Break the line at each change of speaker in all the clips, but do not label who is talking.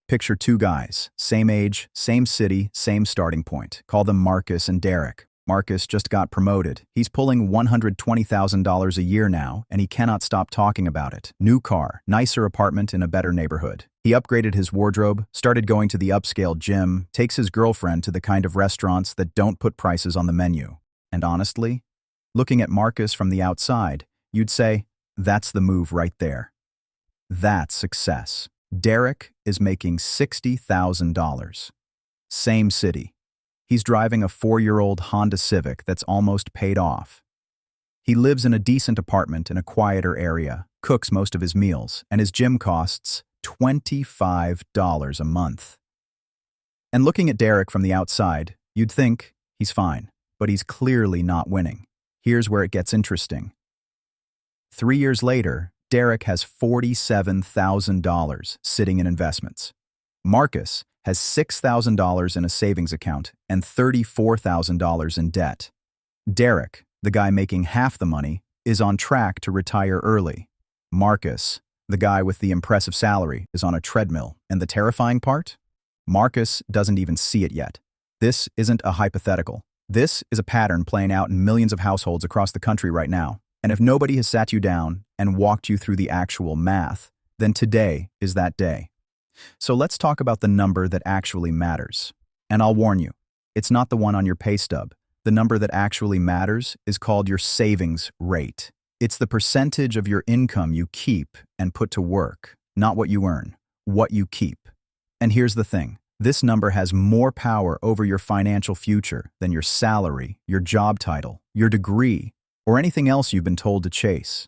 Picture two guys, same age, same city, same starting point. Call them Marcus and Derek. Marcus just got promoted. He's pulling $120,000 a year now, and he cannot stop talking about it. New car, nicer apartment in a better neighborhood. He upgraded his wardrobe, started going to the upscale gym, takes his girlfriend to the kind of restaurants that don't put prices on the menu. And honestly, looking at Marcus from the outside, you'd say, that's the move right there. That's success. Derek is making $60,000. Same city. He's driving a 4-year-old Honda Civic that's almost paid off. He lives in a decent apartment in a quieter area, cooks most of his meals, and his gym costs $25 a month. And looking at Derek from the outside, you'd think he's fine, but he's clearly not winning. Here's where it gets interesting. 3 years later, Derek has $47,000 sitting in investments. Marcus has $6,000 in a savings account and $34,000 in debt. Derek, the guy making half the money, is on track to retire early. Marcus, the guy with the impressive salary, is on a treadmill. And the terrifying part? Marcus doesn't even see it yet. This isn't a hypothetical. This is a pattern playing out in millions of households across the country right now. And if nobody has sat you down and walked you through the actual math, then today is that day. So let's talk about the number that actually matters. And I'll warn you, it's not the one on your pay stub. The number that actually matters is called your savings rate. It's the percentage of your income you keep and put to work, not what you earn, what you keep. And here's the thing. This number has more power over your financial future than your salary, your job title, your degree, or anything else you've been told to chase.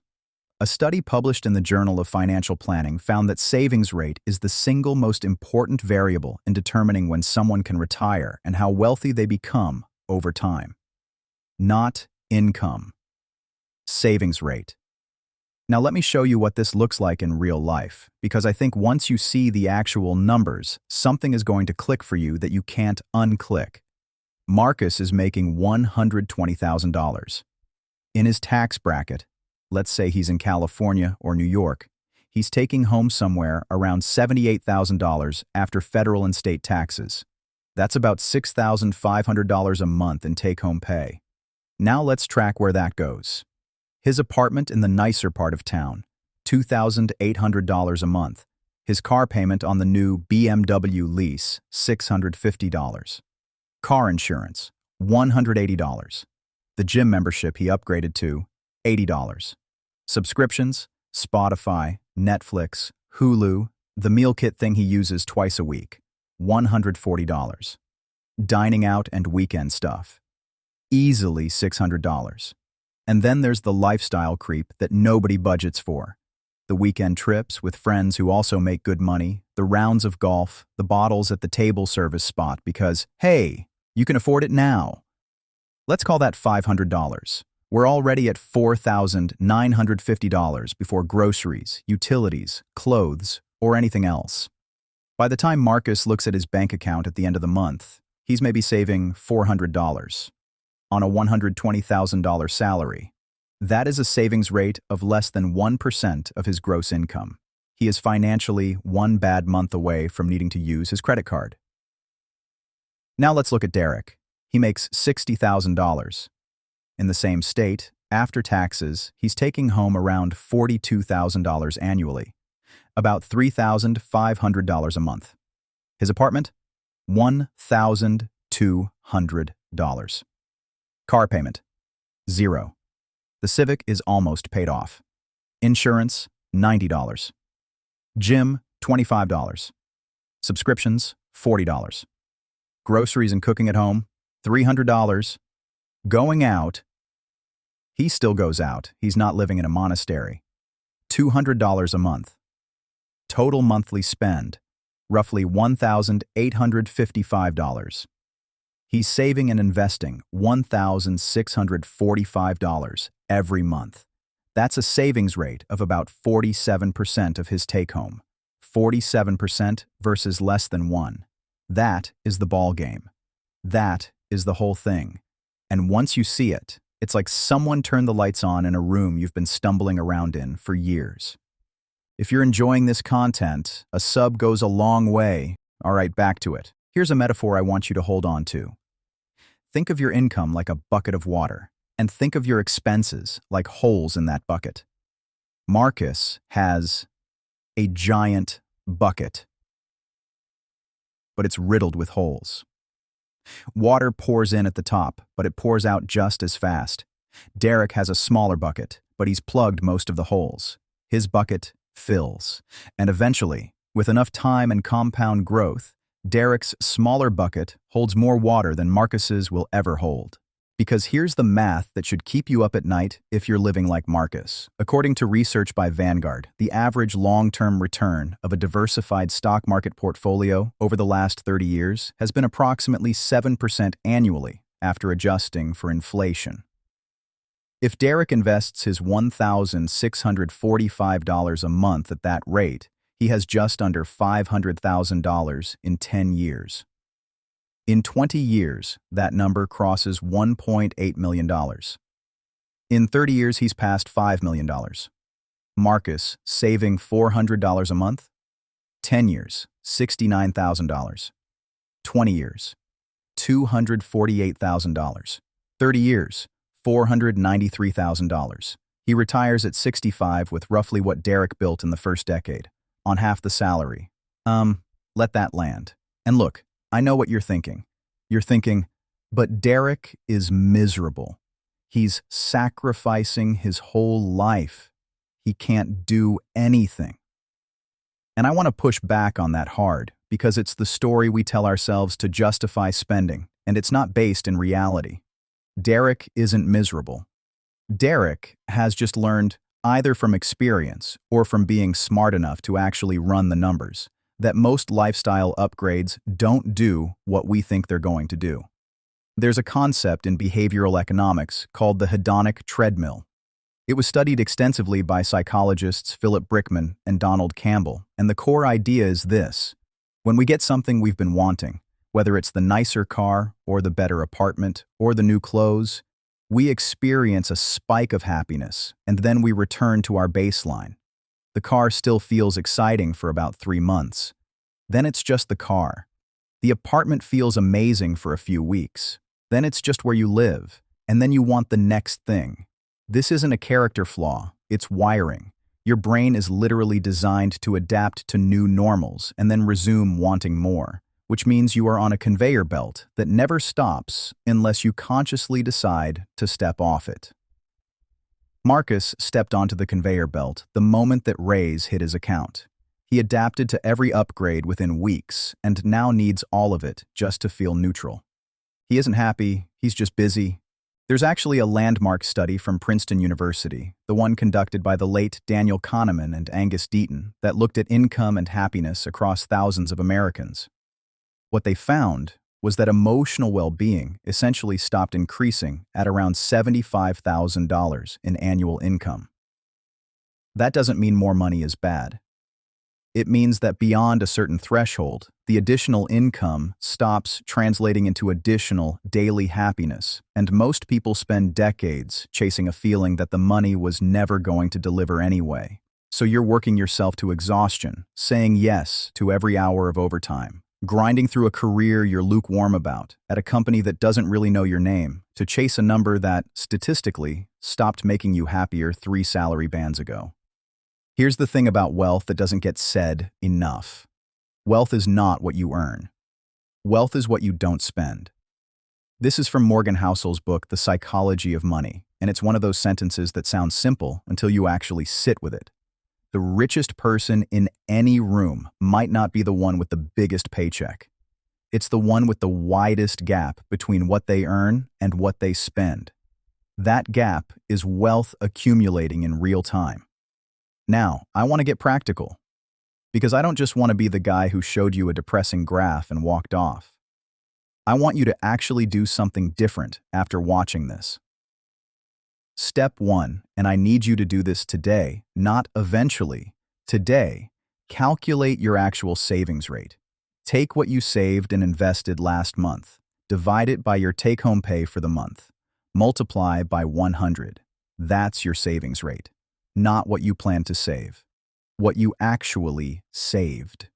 A study published in the Journal of Financial Planning found that savings rate is the single most important variable in determining when someone can retire and how wealthy they become over time. Not income. Savings rate. Now let me show you what this looks like in real life, because I think once you see the actual numbers, something is going to click for you that you can't unclick. Marcus is making $120,000. In his tax bracket, let's say he's in California or New York, he's taking home somewhere around $78,000 after federal and state taxes. That's about $6,500 a month in take-home pay. Now let's track where that goes. His apartment in the nicer part of town, $2,800 a month. His car payment on the new BMW lease, $650. Car insurance, $180. The gym membership he upgraded to, $80. Subscriptions, Spotify, Netflix, Hulu, the meal kit thing he uses twice a week, $140. Dining out and weekend stuff, easily $600. And then there's the lifestyle creep that nobody budgets for. The weekend trips with friends who also make good money, the rounds of golf, the bottles at the table service spot because, hey, you can afford it now. Let's call that $500. We're already at $4,950 before groceries, utilities, clothes, or anything else. By the time Marcus looks at his bank account at the end of the month, he's maybe saving $400 on a $120,000 salary. That is a savings rate of less than 1% of his gross income. He is financially one bad month away from needing to use his credit card. Now let's look at Derek. He makes $60,000. In the same state, after taxes, he's taking home around $42,000 annually, about $3,500 a month. His apartment? $1,200. Car payment? $0. The Civic is almost paid off. Insurance? $90. Gym? $25. Subscriptions? $40. Groceries and cooking at home? $300. Going out? He still goes out. He's not living in a monastery. $200 a month. Total monthly spend, roughly $1,855. He's saving and investing $1,645 every month. That's a savings rate of about 47% of his take-home. 47% versus less than 1. That is the ball game. That is the whole thing. And once you see it, it's like someone turned the lights on in a room you've been stumbling around in for years. If you're enjoying this content, a sub goes a long way. All right, back to it. Here's a metaphor I want you to hold on to. Think of your income like a bucket of water, and think of your expenses like holes in that bucket. Marcus has a giant bucket, but it's riddled with holes. Water pours in at the top, but it pours out just as fast. Derek has a smaller bucket, but he's plugged most of the holes. His bucket fills, and eventually, with enough time and compound growth, Derek's smaller bucket holds more water than Marcus's will ever hold. Because here's the math that should keep you up at night if you're living like Marcus. According to research by Vanguard, the average long-term return of a diversified stock market portfolio over the last 30 years has been approximately 7% annually after adjusting for inflation. If Derek invests his $1,645 a month at that rate, he has just under $500,000 in 10 years. In 20 years, that number crosses $1.8 million. In 30 years, he's passed $5 million. Marcus, saving $400 a month? 10 years, $69,000. 20 years, $248,000. 30 years, $493,000. He retires at 65 with roughly what Derek built in the first decade, on half the salary. Let that land. And look, I know what you're thinking. You're thinking, but Derek is miserable. He's sacrificing his whole life. He can't do anything. And I want to push back on that hard, because it's the story we tell ourselves to justify spending, and it's not based in reality. Derek isn't miserable. Derek has just learned, either from experience or from being smart enough to actually run the numbers, that most lifestyle upgrades don't do what we think they're going to do. There's a concept in behavioral economics called the hedonic treadmill. It was studied extensively by psychologists Philip Brickman and Donald Campbell, and the core idea is this. When we get something we've been wanting, whether it's the nicer car or the better apartment or the new clothes, we experience a spike of happiness, and then we return to our baseline. The car still feels exciting for about 3 months. Then it's just the car. The apartment feels amazing for a few weeks. Then it's just where you live, and then you want the next thing. This isn't a character flaw, it's wiring. Your brain is literally designed to adapt to new normals and then resume wanting more, which means you are on a conveyor belt that never stops unless you consciously decide to step off it. Marcus stepped onto the conveyor belt the moment that raise hit his account. He adapted to every upgrade within weeks and now needs all of it just to feel neutral. He isn't happy, he's just busy. There's actually a landmark study from Princeton University, the one conducted by the late Daniel Kahneman and Angus Deaton, that looked at income and happiness across thousands of Americans. What they found was that emotional well-being essentially stopped increasing at around $75,000 in annual income. That doesn't mean more money is bad. It means that beyond a certain threshold, the additional income stops translating into additional daily happiness, and most people spend decades chasing a feeling that the money was never going to deliver anyway. So you're working yourself to exhaustion, saying yes to every hour of overtime, grinding through a career you're lukewarm about, at a company that doesn't really know your name, to chase a number that, statistically, stopped making you happier 3 salary bands ago. Here's the thing about wealth that doesn't get said enough. Wealth is not what you earn. Wealth is what you don't spend. This is from Morgan Housel's book, The Psychology of Money, and it's one of those sentences that sounds simple until you actually sit with it. The richest person in any room might not be the one with the biggest paycheck. It's the one with the widest gap between what they earn and what they spend. That gap is wealth accumulating in real time. Now, I want to get practical, because I don't just want to be the guy who showed you a depressing graph and walked off. I want you to actually do something different after watching this. Step 1, and I need you to do this today, not eventually. Today, calculate your actual savings rate. Take what you saved and invested last month, divide it by your take-home pay for the month, multiply by 100. That's your savings rate, not what you plan to save. what you actually saved.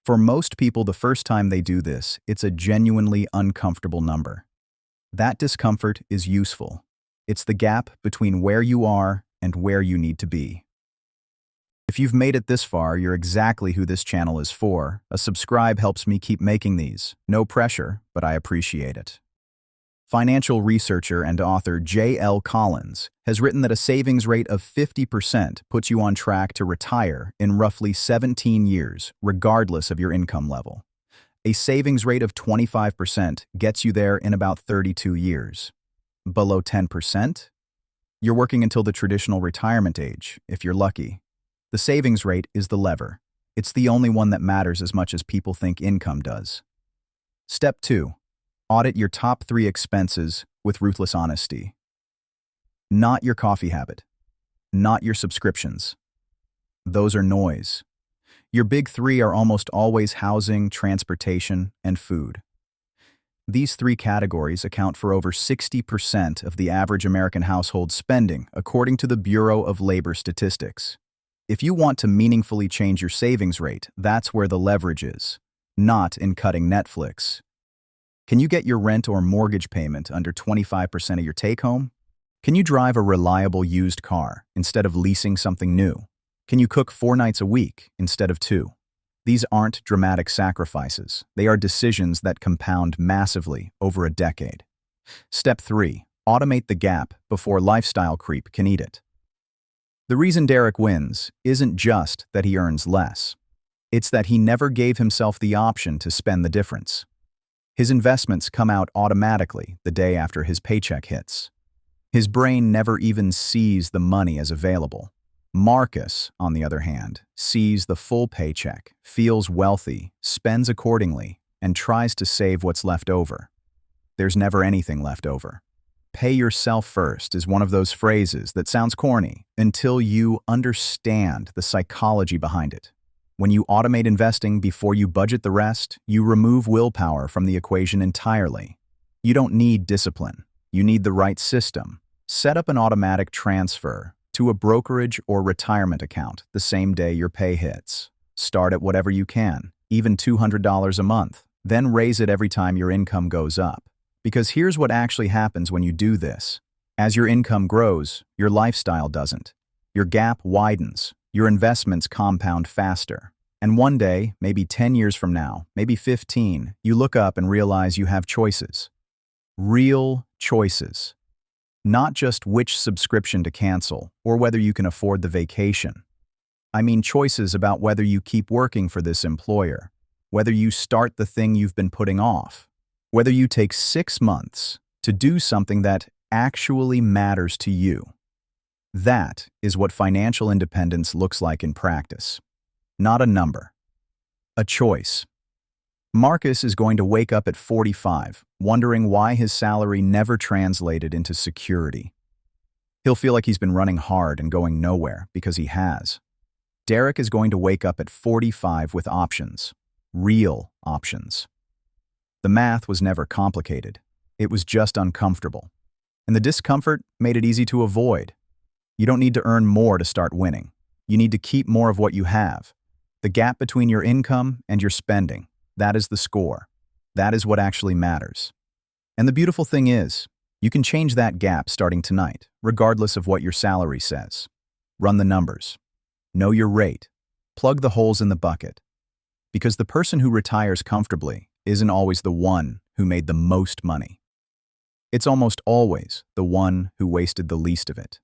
For most people, the first time they do this, it's a genuinely uncomfortable number. That discomfort is useful. It's the gap between where you are and where you need to be. If you've made it this far, you're exactly who this channel is for. A subscribe helps me keep making these. No pressure, but I appreciate it. Financial researcher and author J.L. Collins has written that a savings rate of 50% puts you on track to retire in roughly 17 years, regardless of your income level. A savings rate of 25% gets you there in about 32 years. Below 10%? You're working until the traditional retirement age, if you're lucky. The savings rate is the lever. It's the only one that matters as much as people think income does. Step 2. Audit your top 3 expenses with ruthless honesty. Not your coffee habit. Not your subscriptions. Those are noise. Your big 3 are almost always housing, transportation, and food. These 3 categories account for over 60% of the average American household spending, according to the Bureau of Labor Statistics. If you want to meaningfully change your savings rate, that's where the leverage is, not in cutting Netflix. Can you get your rent or mortgage payment under 25% of your take-home? Can you drive a reliable used car instead of leasing something new? Can you cook 4 nights a week instead of 2? These aren't dramatic sacrifices. They are decisions that compound massively over a decade. Step 3. Automate the gap before lifestyle creep can eat it. The reason Derek wins isn't just that he earns less. It's that he never gave himself the option to spend the difference. His investments come out automatically the day after his paycheck hits. His brain never even sees the money as available. Marcus, on the other hand, sees the full paycheck, feels wealthy, spends accordingly, and tries to save what's left over. There's never anything left over. Pay yourself first is one of those phrases that sounds corny until you understand the psychology behind it. When you automate investing before you budget the rest, you remove willpower from the equation entirely. You don't need discipline. You need the right system. Set up an automatic transfer to a brokerage or retirement account the same day your pay hits. Start at whatever you can, even $200 a month, then raise it every time your income goes up. Because here's what actually happens when you do this. As your income grows, your lifestyle doesn't. Your gap widens. Your investments compound faster. And one day, maybe 10 years from now, maybe 15, you look up and realize you have choices. Real choices. Not just which subscription to cancel or whether you can afford the vacation. I mean choices about whether you keep working for this employer, whether you start the thing you've been putting off, whether you take 6 months to do something that actually matters to you. That is what financial independence looks like in practice. Not a number. A choice. Marcus is going to wake up at 45, wondering why his salary never translated into security. He'll feel like he's been running hard and going nowhere because he has. Derek is going to wake up at 45 with options. Real options. The math was never complicated. It was just uncomfortable. And the discomfort made it easy to avoid. You don't need to earn more to start winning. You need to keep more of what you have. The gap between your income and your spending, that is the score. That is what actually matters. And the beautiful thing is, you can change that gap starting tonight, regardless of what your salary says. Run the numbers. Know your rate. Plug the holes in the bucket. Because the person who retires comfortably isn't always the one who made the most money. It's almost always the one who wasted the least of it.